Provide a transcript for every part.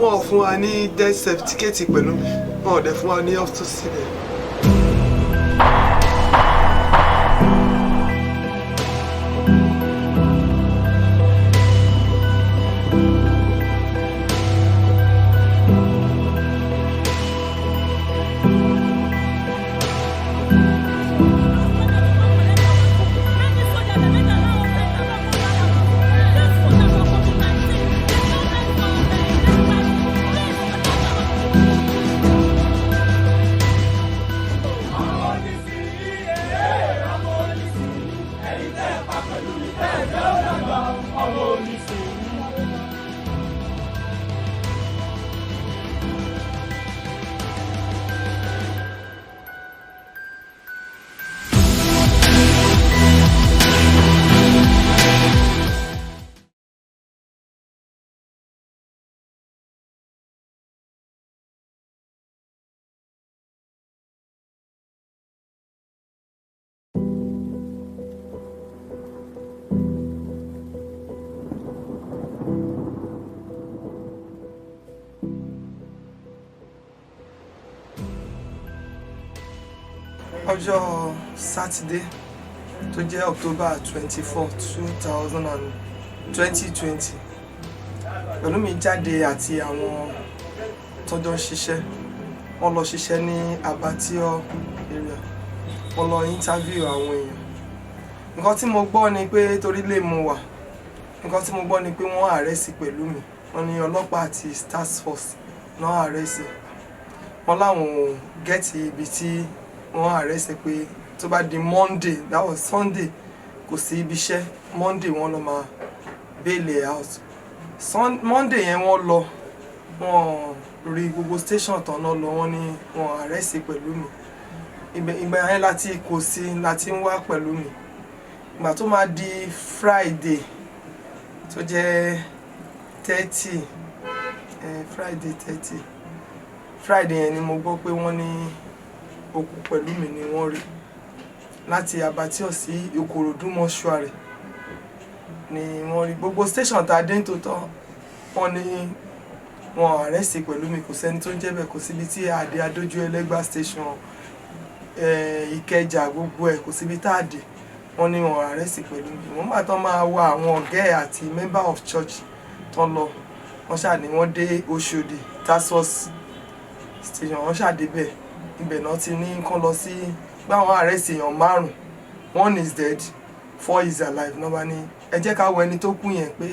wọ́n fún wa ní death certificate pẹ̀lú mi, wọ́n ò dẹ̀ fún wa ní autopsy rẹ̀. Ọjọ́ Saturday tó jẹ́ October 24, 2020 Pelumi jáde àti àwọn tọ́jọ́ ṣiṣẹ́ wọ́n lọ ṣiṣẹ́ ní abattoir area wọ́n lọ interview àwọn èèyàn. Nǹkan tí mo gbọ́ ni pé torí lè mú wà nǹkan tí mo gbọ́ ni pé wọ́n arrest Pelumi, wọ́n ní ọlọ́pàá àti task force náà arrest wọ́n láwọn gẹ́ẹ̀tì ibi tí wọ́n arrest pé tó bá di Monday, that was Sunday, kò sí ibi iṣẹ́. Monday wọ́n lọ máa bail out. Monday yẹn wọ́n lọ wọ́n rí gbogbo station tán náà lọ, wọ́n ní wọ́n arrest Pelumi. Ìgbà yẹn láti kò sí láti ń wá Pelumi. Ìgbà tó máa di Friday tó jẹ́ 30 Friday 30 Friday yẹn ni mo gbọ́ pé wọ́n ní òkú Pelumi ni wọ́n rí láti abattoir sí Ìkòròdú mọ́ṣúárì ni wọ́n rí. Gbogbo station tá a dé nítòótọ́ wọ́n ní wọ́n arrest Pelumi, kò sẹ́ni tó ń jẹ́ bẹ́ẹ̀, kò síbi tí àdé adójú ẹlẹ́gbà station Ìkẹjà gbogbo ẹ̀ kò síbi tá a dé wọ́n ní wọ́n arrest Pelumi. Wọ́n bá tán máa wá àwọn ọ̀gá ẹ̀ àti member of church tán lọ wọ́n ṣáà ní wọ́n dé Òṣòdì task force station, wọ́n ṣáà débẹ̀ ibẹ̀ náà ti ní kán lọ sí gbáwọn arrest èèyàn 5, 1 is dead, 4 is alive. Náà bá ní ẹ jẹ́ ká wo ẹni tó kú yẹn pé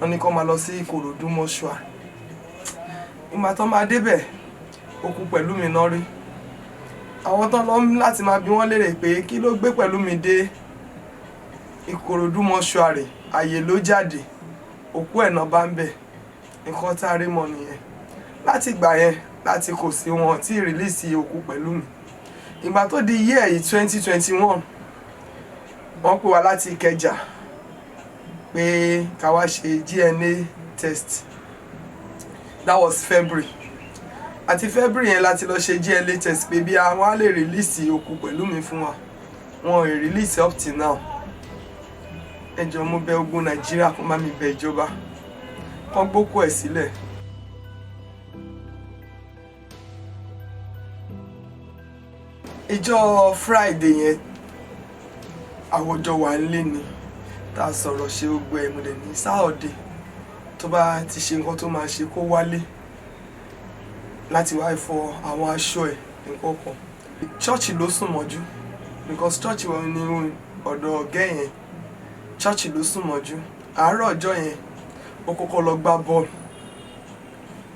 wọ́n ní kán máa lọ sí Ìkòròdú mọ́ṣúárì. Ìgbà tán máa débẹ̀ òkú Pelumi náà rí. Àwọn tán lọ láti máa bi wọ́n léèrè pé kí ló gbé Pelumi dé Ìkòròdú mọ́ṣúárì, àyè ló jáde, òkú ẹ̀ náà bá ń bẹ̀. Nǹkan tá a rí mọ̀ nìyẹn. Láti ìgbà yẹn láti kò sí wọn tí release òkú Pelumi. Ìgbà tó di year 2021 wọ́n pè wá láti Ìkẹjà pé ká wá ṣe DNA test. That was February. Àti February yẹn láti lọ ṣe DNA test pé bí àwọn á lè release òkú Pelumi fún wa. Wọ́n ò release up till now. Ẹ jọ̀ọ́ mo bẹ̀ ogun Nàìjíríà kó má mi bẹ̀ ìjọba kán gbókú ẹ̀ sílẹ̀. Ìjọ́ Friday yẹn àwọjọ wà nílé ni tá a sọ̀rọ̀ ṣe gbogbo ẹ̀ mo dẹ̀ ní Saturday tó bá ti ṣe nǹkan tó máa ṣe kó wálé láti wá fọ àwọn aṣọ ẹ̀ nǹkan kan. Church ló sùn mọ́jú because church wọn ní ọ̀dọ̀ ọ̀gá yẹn, church ló sùn mọ́jú. Àárọ̀ ọjọ́ yẹn ó kọ́kọ́ lọ gbá bọ́ọ̀lù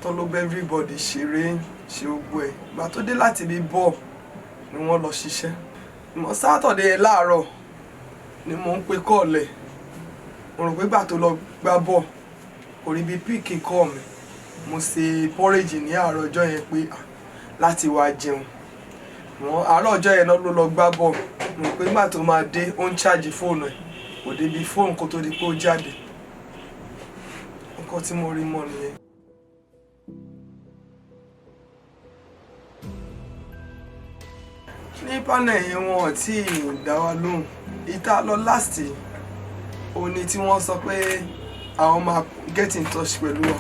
tó ló bẹ́ everybody ṣeré ṣe gbogbo ẹ̀. Ìgbà tó dé láti ibi bọ́ọ̀lù ni wọ́n lọ ṣiṣẹ́. Ìmọ̀ Saturday láàárọ̀ ni mo ń pe kọ́ọ̀lẹ̀, mo rò pé gbà tó lọ gbá bọ́ọ̀lù kò rí bí píìkì kọ́ mi. Mo ṣe porridge ní àárọ̀ ọjọ́ yẹn pé láti wá jẹun. Àárọ̀ ọjọ́ yẹn náà ló lọ gbá bọ́ọ̀lù, mo rò pé gbà tó máa dé ó ń ṣáàjì fóònù ẹ̀ kò débi fóònù kó tó di pé ó jáde. Nǹkan tí mo rí mọ̀ nìyẹn. Ní panel yẹn wọn tí dá wa lóhùn. Ìta lọ last òní tí wọ́n sọ pé àwọn máa get in touch pẹ̀lú wa.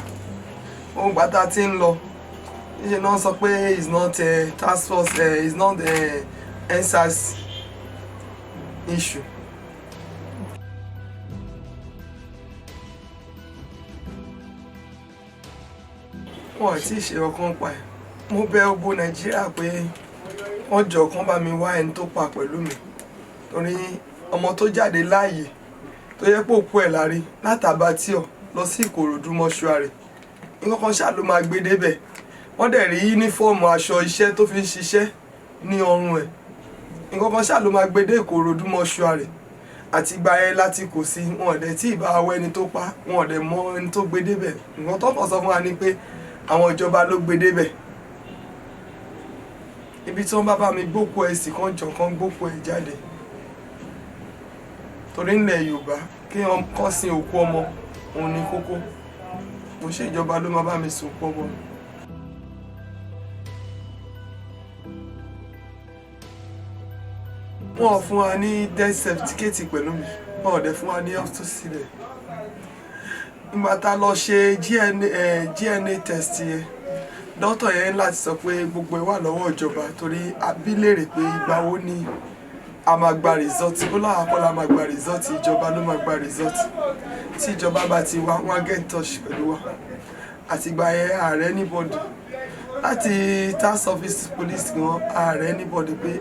ohun gbàtà tí ń lọ níṣẹ́ náà sọ pé it's not task force it's not EndSARS issue. Wọ́n ò tí ì ṣe ọkàn pa ẹ̀. Mo bẹ̀ gbogbo Nàìjíríà pé wọ́n jọ kán bá mi wá ẹni tó pa Pelumi torí ọmọ tó jáde láàyè tó yẹ pé òkú ẹ̀ lárí látàbátíọ̀ lọ sí Ìkòròdú mọ́ṣúárì nǹkan kan ṣáà ló máa gbé débẹ̀ wọ́n dẹ̀ rí yúnífọ́ọ̀mù aṣọ iṣẹ́ tó fi ń ṣiṣẹ́ ní ọrùn ẹ̀ nǹkan kan ṣáà ló máa gbé dé Ìkòròdú mọ́ṣúárì àti gba ẹ láti kò sí wọn ọ̀dẹ̀ tí ìbá awọ ẹni tó pa wọn ọ̀dẹ̀ mọ ẹni tó gbé débẹ̀ nǹkan tó kàn sọ fún wa ni pé àwọn ìjọba ló gbé débẹ̀ ibi tí wọ́n bá mi gbókù ẹ̀ sì kan jọ kan gbókù ẹ̀ jáde torí ńlẹ̀ Yorùbá kí wọ́n kọ́ sin òkú ọmọ òun ní kókó mo ṣe ìjọba ló máa bá mi sùn pọ̀ bọ̀. Wọ́n ò fún wa ní death certificate Pelumi wọ́n ò dẹ̀ fún wa ní autopsy rẹ̀ ìgbà tá a lọ ṣe DNA test yẹn dókítà yẹn láti sọ pé gbogbo ẹ̀ wà lọ́wọ́ ìjọba torí abílèrè pé ìgbà wo ni a máa gba result ó láwọn akọ́lá máa gba result ìjọba ló máa gba result tí ìjọba bá ti wá wọ́n á get in touch pẹ̀lú wa àtìgbà yẹn ààrẹ anybody láti task office police gan ààrẹ anybody pé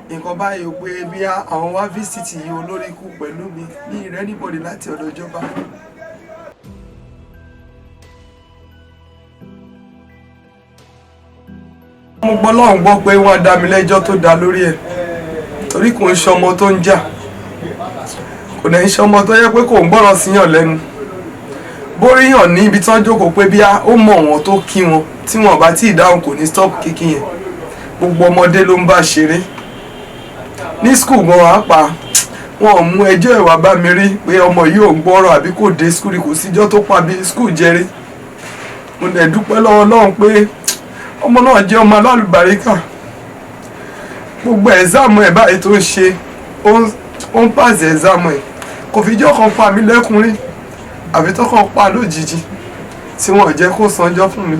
nǹkan báyìí ó pé bí àwọn wá visit yìí olórí kú Pelumi ní ìrẹ́ anybody láti ọ̀dọ̀ ìjọba. mo gbọ́ lọ́hùn gbọ́ pé wọ́n dá mi lẹ́jọ́ tó dá lórí ẹ̀ torí kò ń ṣe ọmọ tó ń jà kò dẹ̀ ń ṣe ọmọ tó yẹ pé kò ń gbọ́ràn síyàn lẹ́nu bóríyàn ní ibi tí wọ́n jókòó pé bí ó mọ̀ wọ́n tó kí wọn tí wọ́n bá tí ì dáhùn kò ní stop kíkí yẹn gbogbo ọmọdé ló ń bá ṣeré ní skul gan wàá pa wọn ò mú ẹjọ́ ìwà bá mi rí pé ọmọ yìí ò ń gbọ́rọ̀ àbí kò dé skul kò síjọ́ tó pa bí skul jẹrí mo dẹ̀ dúpẹ́ lọ́wọ́ Ọlọ́run pé ọmọ náà jẹ́ ọmọ alálùbáríkà gbogbo ẹ̀záàmù ẹ̀ báyìí tó ń ṣe ó ń pàṣẹ ẹ̀záàmù ẹ̀ kò fi jọ́ kan pa mí lẹ́kùnrin àbí tó kàn pa lójijì tí wọ́n jẹ́ kó sanjọ́ fún mi.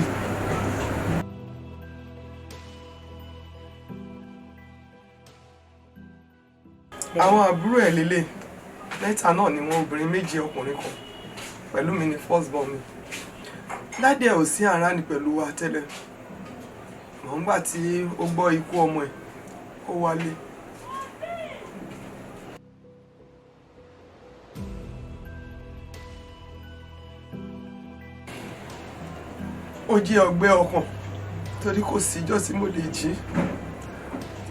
àwọn àbúrò ẹ̀ lélẹ̀ mẹ́ta náà ni wọ́n obìnrin méjì ọkùnrin kan Pelumi ni first born mi dádì ẹ̀ ò sí ara ní pẹ̀lú wa tẹ́lẹ̀ mọ̀ ń gbà tí ó gbọ́ ikú ọmọ ẹ̀ ó wálé. ó jẹ́ ọgbẹ́ ọkàn torí kò síjọ́ tí mo lè jí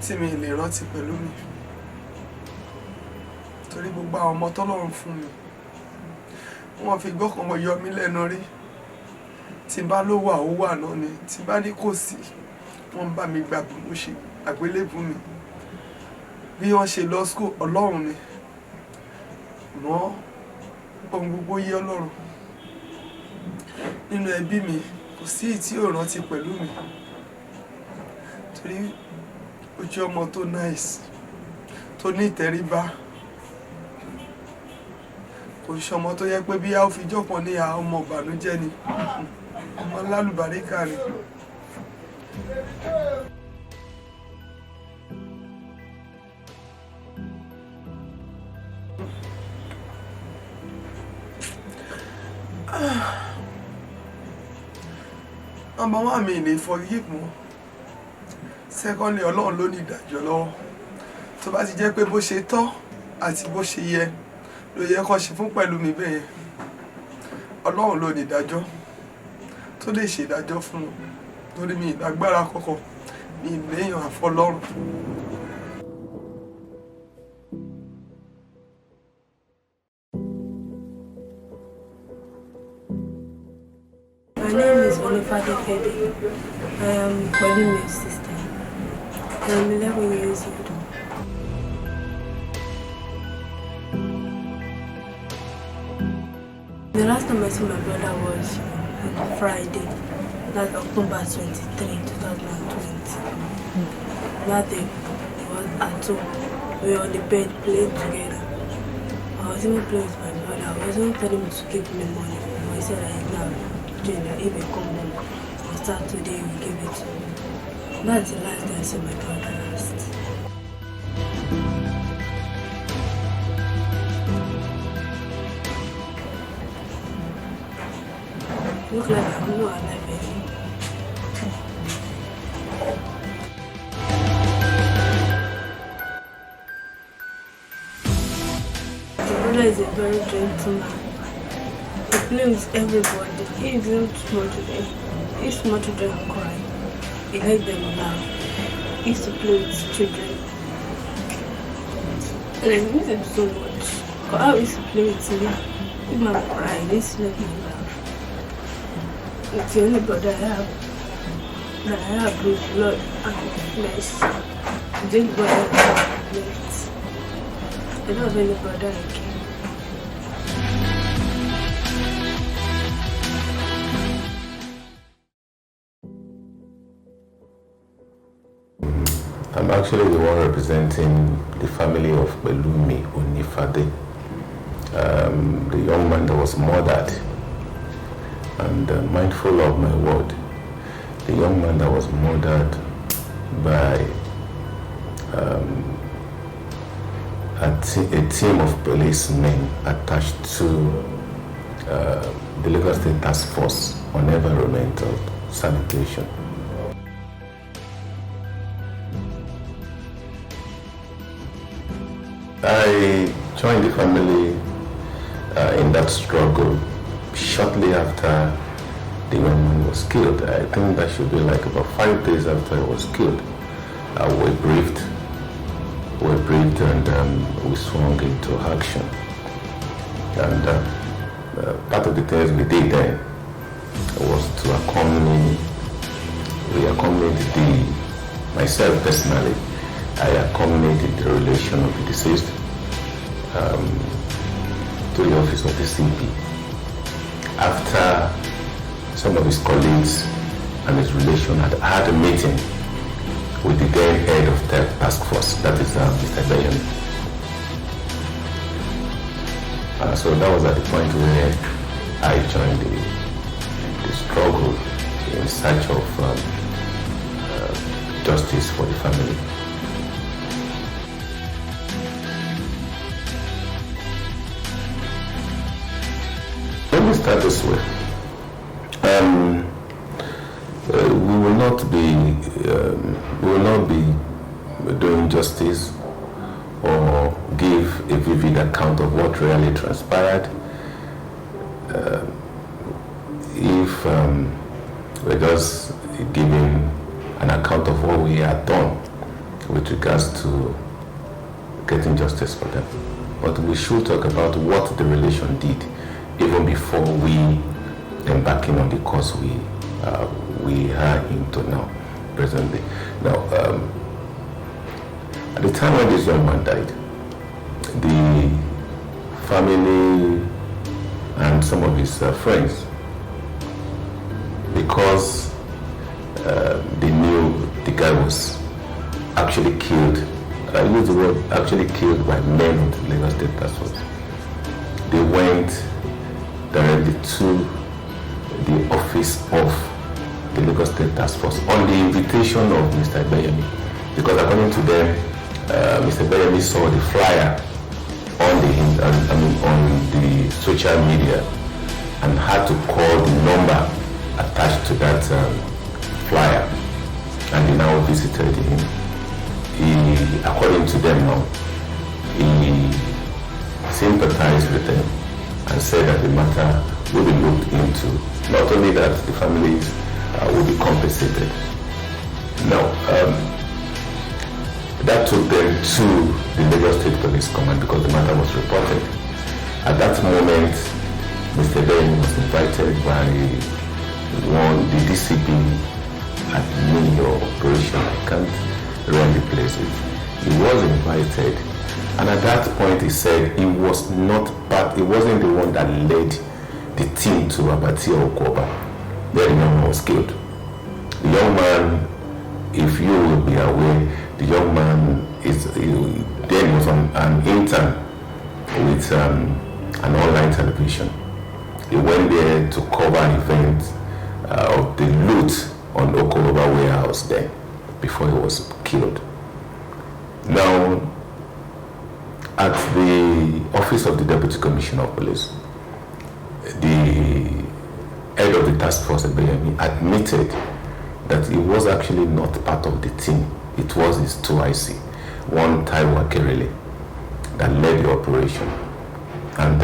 tí mi lè rántí Pelumi torí gbogbo àwọn ọmọ tọ́lọ́run fún mi wọ́n fi gbọ́kàn wọn yọ mí lẹ́nu rí tí bá ló wà ó wà náà ni tí bá ní kò sí wọ́n bá mi gbà bí mo ṣe àgbélébù mi bí wọ́n ṣe lọ school Ọlọ́run ni mọ́ ohun gbogbo yé Ọlọ́run nínú ẹbí mi kò sí tí ò rántí Pelumi torí ó jẹ́ ọmọ tó nice tó ní ìtẹríba kò ṣe ọmọ tó yẹ pé bí a ó fi jọ́pọ̀ ní ọmọ ìbànújẹ́ ni ọmọ lálùbáríkà ni. Number one, mi lè forgive mọ́. Secondly, Ọlọ́run ló ní ìdájọ́ lọ́wọ́. Tó bá ti jẹ́ pé bó ṣe tọ́ àti bó ṣe yẹ ló yẹ kó ṣe fún Pelumi bẹ́ẹ̀ yẹn. Ọlọ́run ló ní ìdájọ́ tó lè ṣe ìdájọ́ fún un. Torí mi ìlágbára kọ̀kọ̀ mi ìléyàn àfọlọ́run. My name is Unifade. I am Pelumi's sister. I am 11 years old. The last time I saw my brother was on Friday, that's October 23, 2020. That day, he was at home. We were on the bed playing together. I was even playing with my brother. I wasn't telling him to give me money, but he said that he's not. Junior, if I come home on Saturday, you give it to me. That's the last day I saw my brother last. Look like I'm not alive anymore. The brother is a very gentle man. He plays with everybody. He isn't small children. If small children cry, he let them laugh. He used to play with children. And I miss him so much. But how he used to play with me, if my cry, he used to let me laugh. It's the only brother I have that I have with blood and flesh. This brother I have left. I don't have any brother again. I'm actually the one representing the family of Pelumi Onifade, the young man that was murdered. And mindful of my word, the young man that was murdered by a team of policemen attached to the Lagos State Task Force on Environmental Sanitation. I joined the family in that struggle shortly after the young man was killed. I think that should be like about 5 days after he was killed. We were briefed and we swung into action. And part of the things we did then was to accompanied myself personally, I accompanied the relation of the deceased to the office of the CP. After some of his colleagues and his relation had a meeting with the then head of the task force, that is Mr. Bayani. So that was at the point where I joined the struggle in search of justice for the family. Let me start this way. We will not be doing justice or give a vivid account of what really transpired if we're just giving an account of what we had done with regards to getting justice for them. But we should talk about what the relation did even before we embarking on the course we are into now, presently. Now, at the time when this young man died, the family and some of his friends, because they knew the guy was actually killed, I use the word actually killed by men of the Lagos State Task Force, they went directly to the office of the Lagos State Task Force on the invitation of Mr. Bayani, because according to them, Mr. Bayani saw the flyer on the social media and had to call the number attached to that flyer, and they now visited him. According to them now, he sympathized with them and said that the matter will be looked into. Not only that, the families will be compensated. Now, that took them to the Lagos State Police Command because the matter was reported. At that moment, Mr. Ben was invited by the DCP at your operation. I can't really place it. He was invited, and at that point he said he was not part, he wasn't the one that led the team to Abati Okoba. There the young man was killed. The young man, if you will be aware, the young man then was an intern with an online television. He went there to cover an event of the loot on Okoroba warehouse there before he was killed. Now, at the office of the Deputy Commissioner of Police, the head of the task force at Bayami admitted that he was actually not part of the team. It was his 2IC, one Taiwo Akerele, that led the operation. And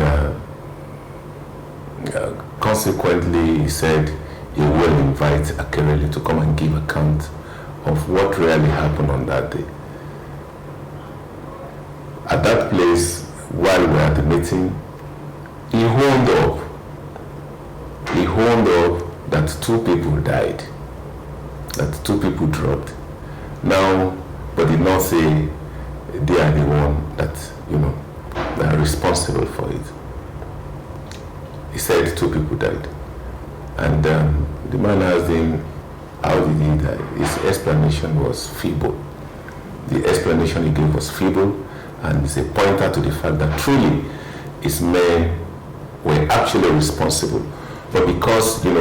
consequently, he said he will invite Akerele to come and give account of what really happened on that day. At that place, while we were at the meeting, he honed up that 2 people died, that 2 people dropped. Now, but did not say they are the one that, that are responsible for it. He said 2 people died. And the man asked him, how did he die? His explanation was feeble. The explanation he gave was feeble, and it's a pointer to the fact that truly his men were actually responsible. But because, in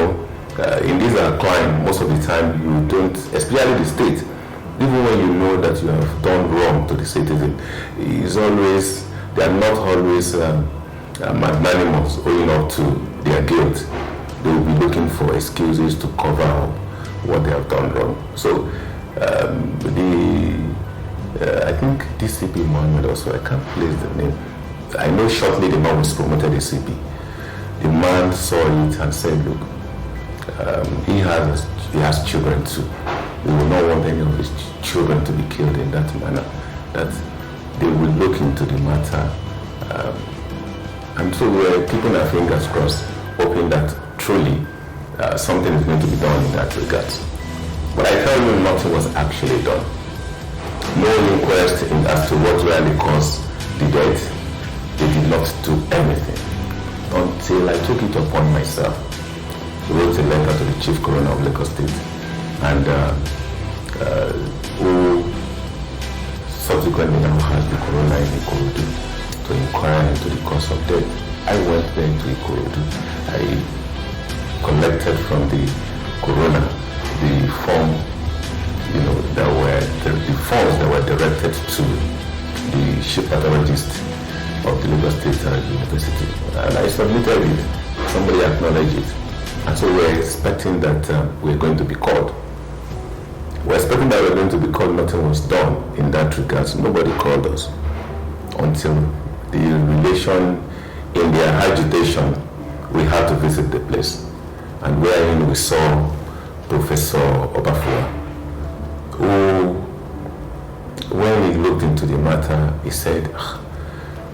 this crime, most of the time you don't, especially the state, even when you know that you have done wrong to the citizen, they are not always magnanimous owing up to their guilt. They will be looking for excuses to cover up what they have done wrong. So I think DCP Mohammed also, I can't place the name. I know shortly the man was promoted as CP. The man saw it and said, look, he has children too. We will not want any of his children to be killed in that manner. That they will look into the matter. And so we're keeping our fingers crossed, hoping that truly something is going to be done in that regard. But I tell you, nothing was actually done. No inquest as to what really caused the death. They did not do anything until I took it upon myself. Wrote a letter to the Chief Coroner of Lagos State, and who subsequently now has the coroner in Ikorodu to inquire into the cause of death. I went there to Ikorodu. I collected from the coroner the form, the forms that were directed to the chief pathologist of the Lagos State University, and I submitted it. Somebody acknowledged it, and so we're expecting that we're going to be called. We're expecting that we're going to be called. Nothing was done in that regard. Nobody called us until the relation, in their agitation, we had to visit the place, and wherein we saw Professor Obafua, who, when he looked into the matter, he said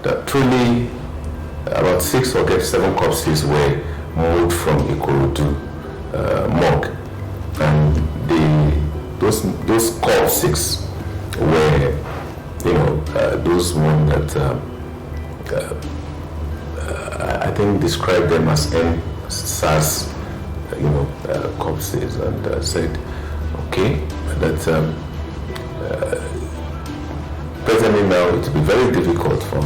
that truly about 6 or 7 corpses were moved from Ikorodu morgue, and those corpses were, those one that I think described them as NSAS, corpses, and said, okay, that presently now it will be very difficult for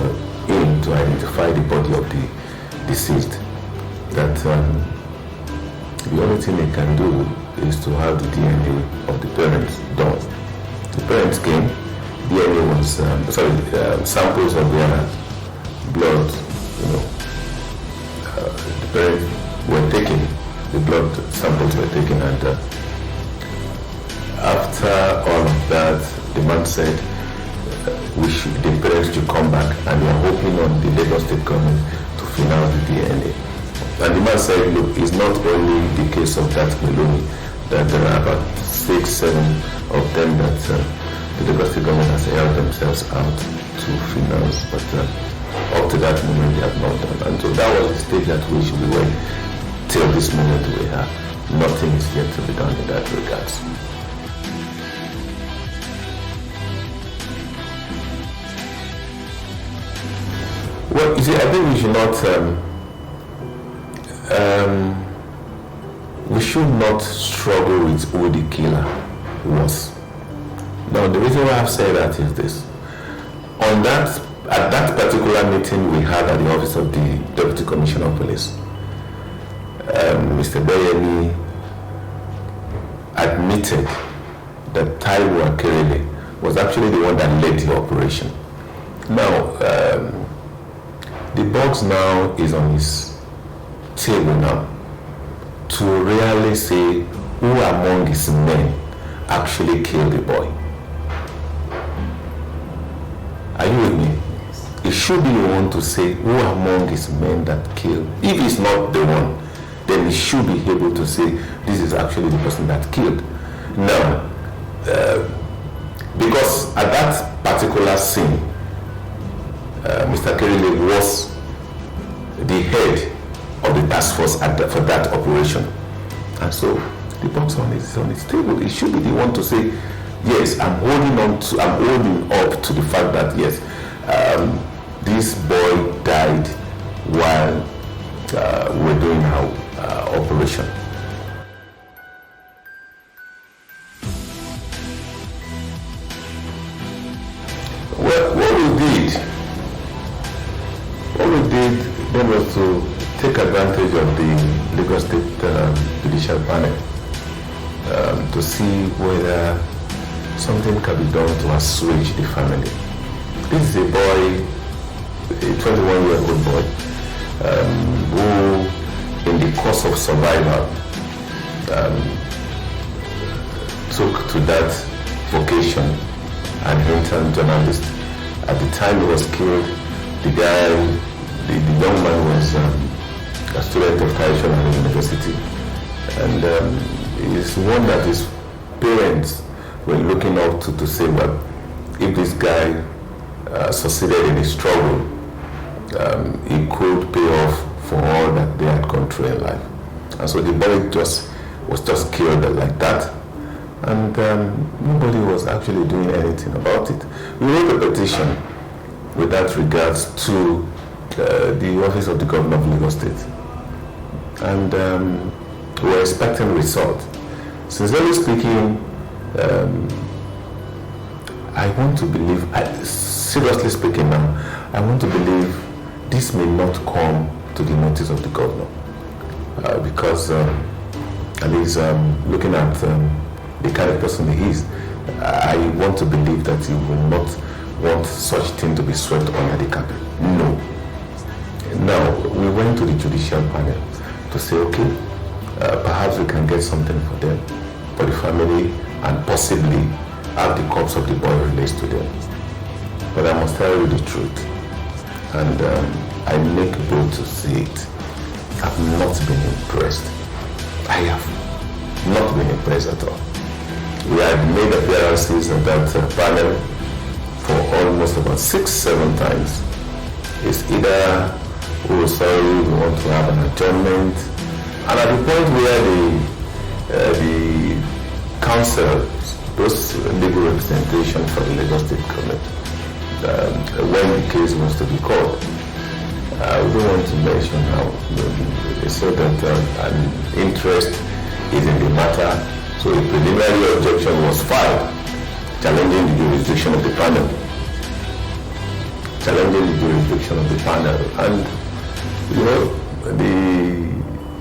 him to identify the body of the deceased. That the only thing he can do is to have the DNA of the parents done. The parents came, DNA was, samples of their blood, the parents were taken, the blood samples were taken, and after all of that, the man said, the parents should come back, and they are hoping on the Lagos State government to fill out the DNA. And the man said, look, it's not only the case of that Pelumi, that there are about 6, 7 of them that the Lagos State government has held themselves out to finance, but up to that moment they have not done. And so that was the stage that we should be waiting till this moment we have. Nothing is yet to be done in that regard. Well, you see, I think we should not struggle with who the killer was. Now, the reason why I've said that is this. At that particular meeting we had at the office of the Deputy Commissioner of Police, Mr. Bayemi admitted that Taiwo Akerele was actually the one that led the operation. Now, the box now is on his table now to really say who among his men actually killed the boy. Are you with me? It should be the one to say who among his men that killed. If he's not the one, then he should be able to say this is actually the person that killed. Now, because at that particular scene, Mr. Kerele was the head of the task force for that operation, and so the box on his table. It should be the one to say, yes, I'm holding up to the fact that yes, this boy died while we're doing our operation. Well, what we did then was to take advantage of the Lagos State Judicial Panel to see whether something can be done to assuage the family. This is a boy, a 21-year-old boy, who, in the course of survival, took to that vocation and intern journalist. At the time he was killed, the young man was a student of traditional university, and it's one that his parents were looking up to say, well, if this guy succeeded in his struggle, he could pay off for all that they had gone through in life. And so the boy was just killed like that, and nobody was actually doing anything about it. We wrote a petition with that regards to the office of the governor of Lagos State, and we were expecting result. Sincerely speaking, I want to believe, seriously speaking now, I want to believe this may not come to the notice of the governor, because at least looking at the kind of person he is, I want to believe that he will not want such thing to be swept under the carpet. No. Now, we went to the judicial panel to say, okay, perhaps we can get something for them, for the family, and possibly have the corpse of the boy released to them. But I must tell you the truth, and I make bold to say it. I've not been impressed. I have not been impressed at all. We had made appearances at that panel for almost about 6-7 times. It's either, oh sorry, we want to have an adjournment, and at the point where the council, those legal representation for the Lagos State government, when the case was to be called, we don't want to mention how they said that an interest is in the matter. So a preliminary objection was filed, challenging the jurisdiction of the panel. And you know,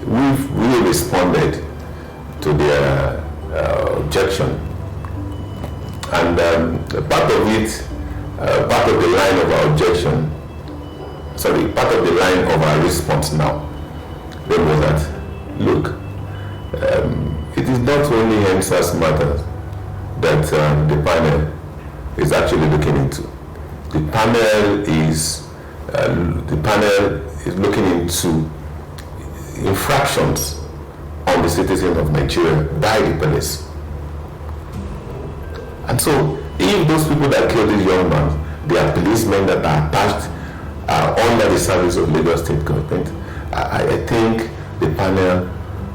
we responded to their objection, and part of the line of our objection, part of the line of our response now, then was that, look, it is not only NSAS matters that the panel is actually looking into. The panel is looking into infractions on the citizens of Nigeria by the police. And so, if those people that killed this young man, they are policemen that are attached under the service of Lagos State government, I think the panel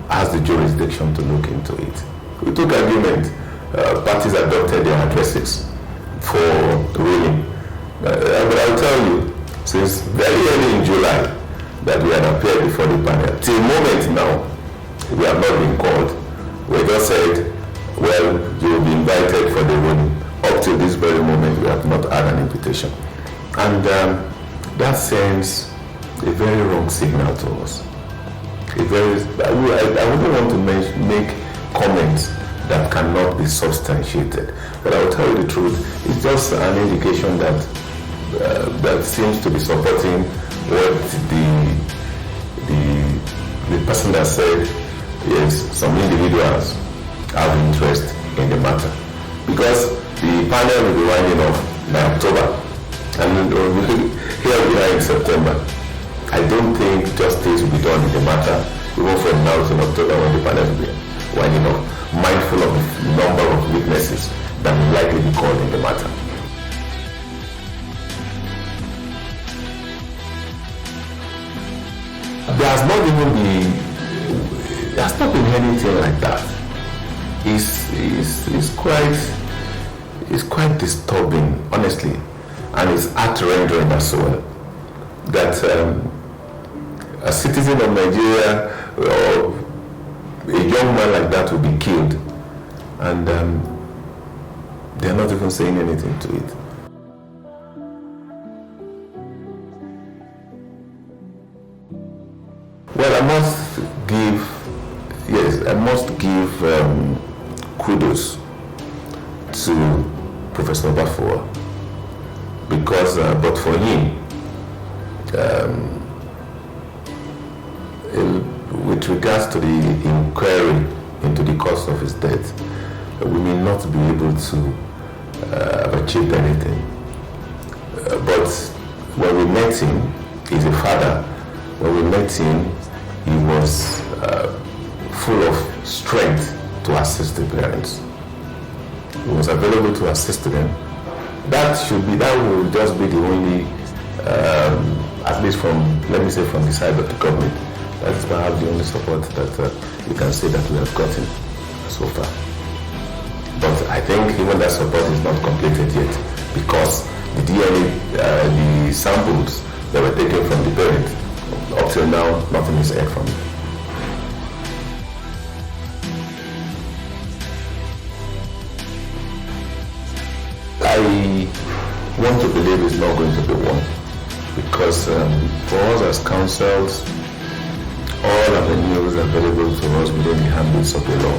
has the jurisdiction to look into it. We took agreement. Parties adopted their addresses for ruling. But I'll tell you, since very early in July, that we had appeared before the panel. Till the moment now, we have not been called. We just said, well, you will be invited for the ruling. Up to this very moment, we have not had an invitation. And that sends a very wrong signal to us. I wouldn't want to make comments that cannot be substantiated. But I will tell you the truth, it's just an indication that that seems to be supporting what the person that said, yes, some individuals have interest in the matter. Because the panel will be winding off by October, and here we are in September. I don't think justice will be done in the matter, even from now to October when the panel will be winding off, mindful of the number of witnesses that will likely be called in the matter. There has not been anything like that. It's quite disturbing, honestly, and it's heart-rendering as well that a citizen of Nigeria or a young man like that will be killed, and they're not even saying anything to it. Well, I must give kudos to Professor Baffour, because but for him, with regards to the inquiry into the cause of his death, we may not be able to have achieved anything. But when we met him, he's a father. When we met him, he was full of strength to assist the parents. He was available to assist them. That will just be the only, at least from the side of the government, that is perhaps the only support that we can say that we have gotten so far. But I think even that support is not completed yet, because the DNA, the samples that were taken from the parents, up till now, nothing is heard from it. I want to believe it's not going to be one, because for us as councils, all avenues available to us within the ambits of the law,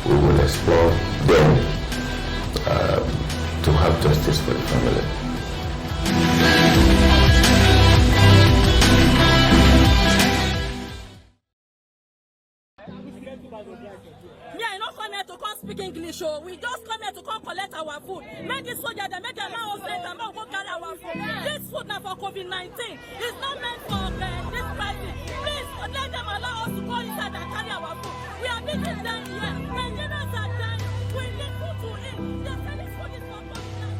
we will explore them to have justice for the family. Speak English, oh. We just come here to come collect our food. Make this soldier, they make them now say them go carry our food. This food now for COVID-19. It's not meant for this crisis. Please let them allow us to go inside and carry our food. We are meeting them here. Nigerians are dying. We need food to eat. They say this food is for COVID-19.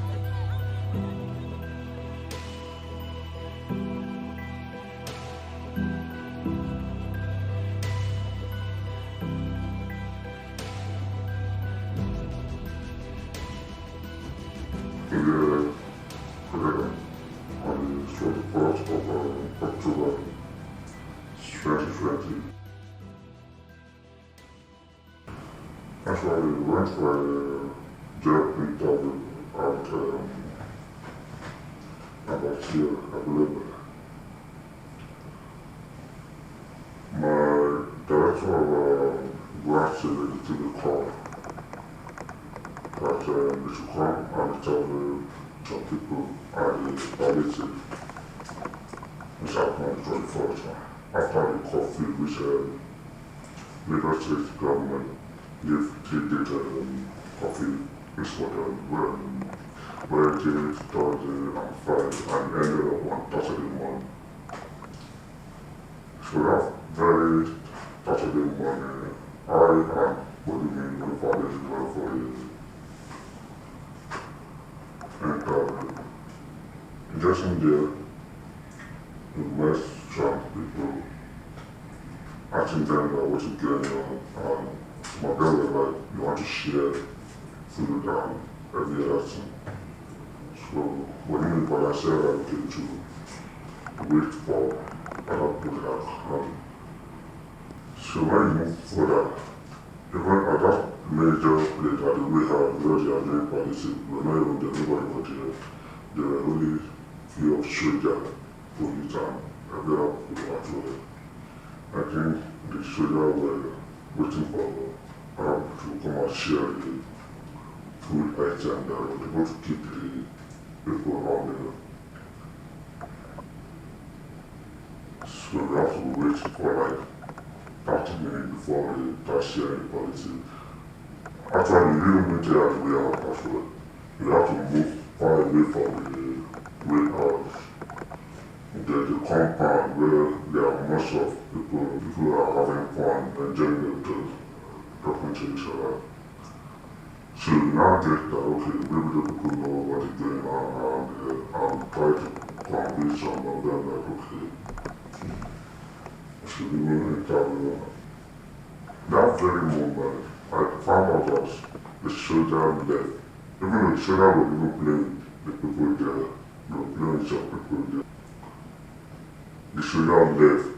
On the 21st of October 2020. Actually, we went for a job interview at about here available. My director of grant to the call that they should come and tell some people are the palliative, which happened on the 24th, after the coffee which Lagos State government gave 3 days coffee wastewater Wednesday, Thursday, and Friday, and ended up on Saturday morning. So that very Saturday morning, I and Pelumi Onifade for the and just in there, we met some people, asking them what is going on. My brother was like, you want to share food and every other thing. So when we got ourselves, I came to wait for other people that come. So when you move further, even at that major place at the warehouse where they are doing policy, we were not even there, nobody was there. There were only few of soldiers, police, and every other people as well. I think the soldiers were waiting for Arab to come and share the food item that was able to keep the people around there. So we have to wait for like 30 minutes before we start sharing the politics. Actually, we didn't meet here at the warehouse as well. We have to move far away from the warehouse. There's a compound where there are most of people are having fun, enjoying themselves, talking to each other. So we now get that, okay, maybe the people know what is going on around here and try to convince some of them that, okay, so we will interview. That very moment, I found out that the soldier left. Even though the soldier was even playing the people there, they were playing some people there. The soldier left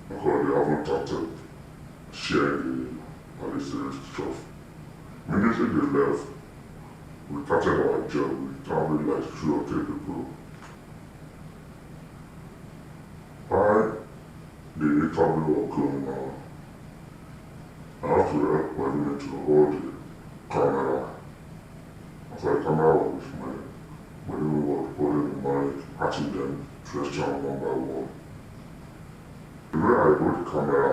because they haven't started sharing the policy stuff. Immediately they left, we started our job. We traveled like 2 or 3 people. While the interview was going on, I have to help Pelumi to hold the camera. So the camera was with me. Pelumi was holding the mic, asking them questions one by one. The way I hold the camera,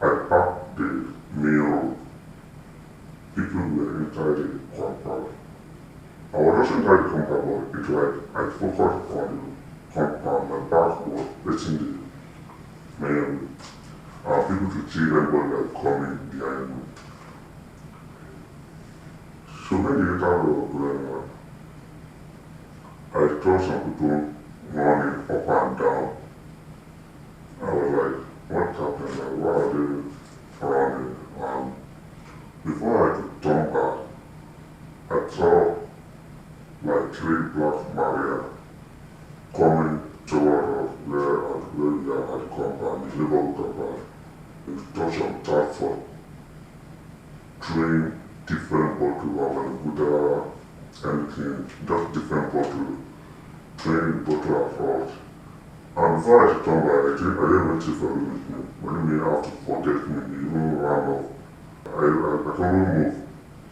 I packed the main road. People were inside the compound. I was also inside the compound, but it's like I focused on the compound. My back was facing the main road. People to see anybody like coming behind me. So when the interview was going on, I saw some people running up and down. I was like, what's happening? Like, why are they running? Before I could turn back, I saw like 3 black barriers coming toward us where we are at the compound, the neighborhood compound. We touched on that for 3 different bottles of Buddha, anything, just different bottles, 3 bottles of us. And before I come back, I didn't wait for him with me. When he may have to forget me, he even ran off. I couldn't move.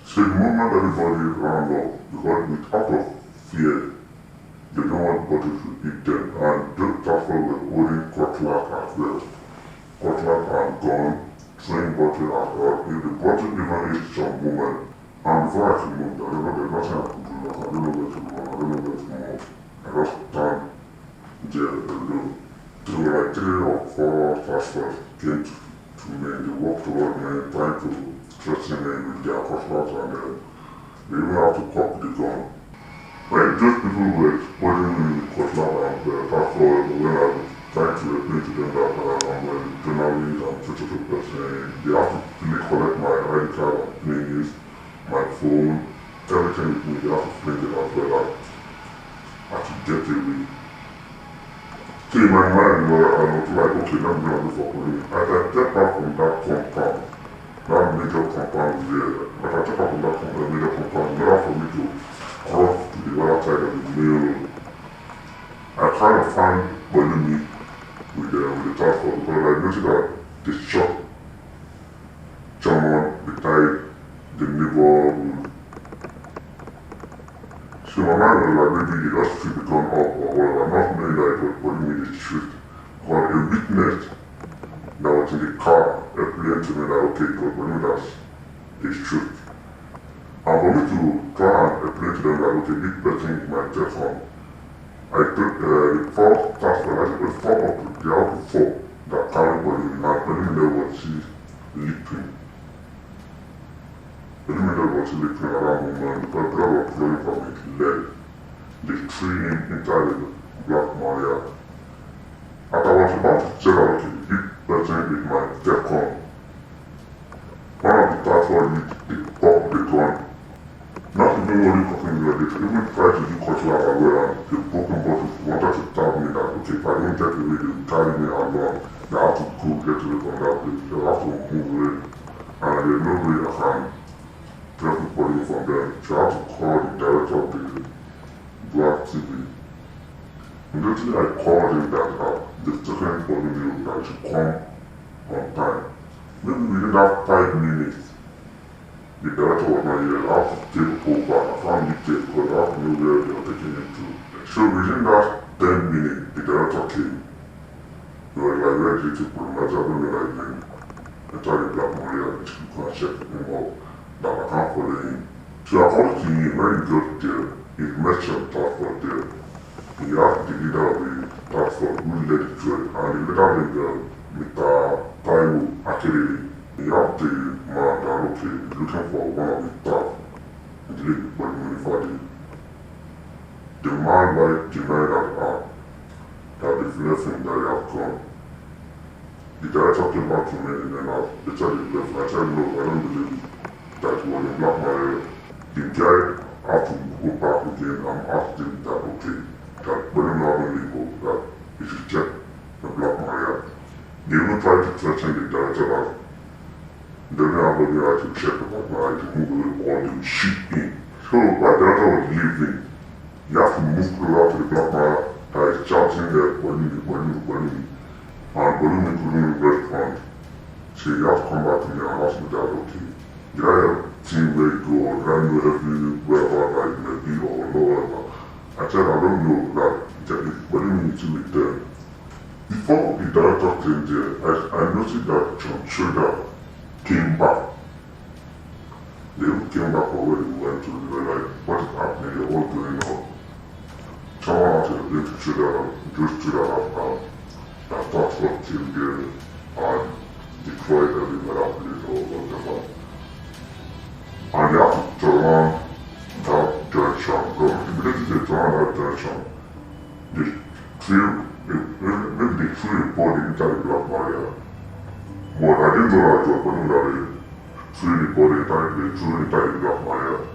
So the moment everybody ran off, because out of fear, they don't want the bottle to eat them. And those people were holding cutlass as well. Cutlass and gun, throwing bottle at us. If the bottle even hit some woman, and before I could move, I don't know, there's nothing I could do. I don't know where to go, I don't know where to move. I just stand there alone. So like 3 or 4 suspects came to me, they walked toward me, trying to threaten me with their cutlass, and they even have to cock the gun. When those people were holding me with cutlass and fast forward, when I was trying to explain to them that I'm a journalist, I'm such a person, they have to really collect my ID card and things, my phone, everything with me, they have to print it as well. I have to get away. So in my mind, I was like, okay, let me do this for Pelumi. As I step out from that compound, that major compound there, as I step out from that major compound, in order for me to cross to the other side of the main road, I try to find Pelumi with the transport, because I noticed that they shot someone beside the neighborhood. So my mind was like, maybe they just took the gun up or whatever, not knowing that it was Pelumi in the street. But a witness that was in the car explained to me that, okay, it was Pelumi that's the truth. And for me to try and explain to them that, okay, this person is my death on, I took the 4 suspects, I took the 4 of the out of 4 that carried Pelumi, and Pelumi there was leaping. Pelumi there was leaping around the man, because blood was flowing from his leg. They threw him inside the black Maria. As I was about to say that, okay, this person is my death on, one of the passwords they popped the gun. Not even only talking like this, even tried to do cutlass as well, and the broken bottles wanted to tell me that, okay, if I don't get away, they will carry me along. They have to go get away from that place, they have to move away. And there's no way I can get the body from them. So I have to call the director of the Black TV. Immediately I called him that the second Pelumi that should come on time. maybe within that 5 minutes, the director was not here. I have to take over. I found the tape because I have to know where they are taking it to. So within that 10 minutes, the director came. He was like ready to put him. I don't know like him. I told the Black Maria to go and check him out. That I can't follow him. So according to him, when he got there, he met some task force there. He asked the leader of the task force who led the trade, and the leader was Mr. Taiwo Akerele. He asked the man that okay, he's looking for one of the staff in the league Pelumi Onifade. The man like denied that they've left him, that they have gone. The director came back to me and then they said he left. I said no, I don't believe that it was a Black Maria. The guy had to go back again and ask him that okay, that Pelumi haven't legal, that he should check the Black Maria. They even tried to threaten the director that they didn't have any right to check the Black Maria to move away or they would shoot him. So my director was leaving. You have to move closer to the Black Maria that is shouting there, Pelumi. And Pelumi couldn't respond. So you have to come back to me and ask me that okay, did I have seen where you go or did I know everywhere that it may be or whatever? I said I don't know that Pelumi needs to be there. Before the director came there, I noticed that John Schroeder came back. They came back from where they went to. They were like, what is happening here? What's going on? Someone asked them to Schroeder, just Schroeder that task force came here and destroyed every other place or whatever. And they have to turn around that junction. Immediately they turn around that junction, they threw, maybe they threw a body inside the Black Maria. But I didn't know that it was Pelumi that they threw the body inside the Black Maria.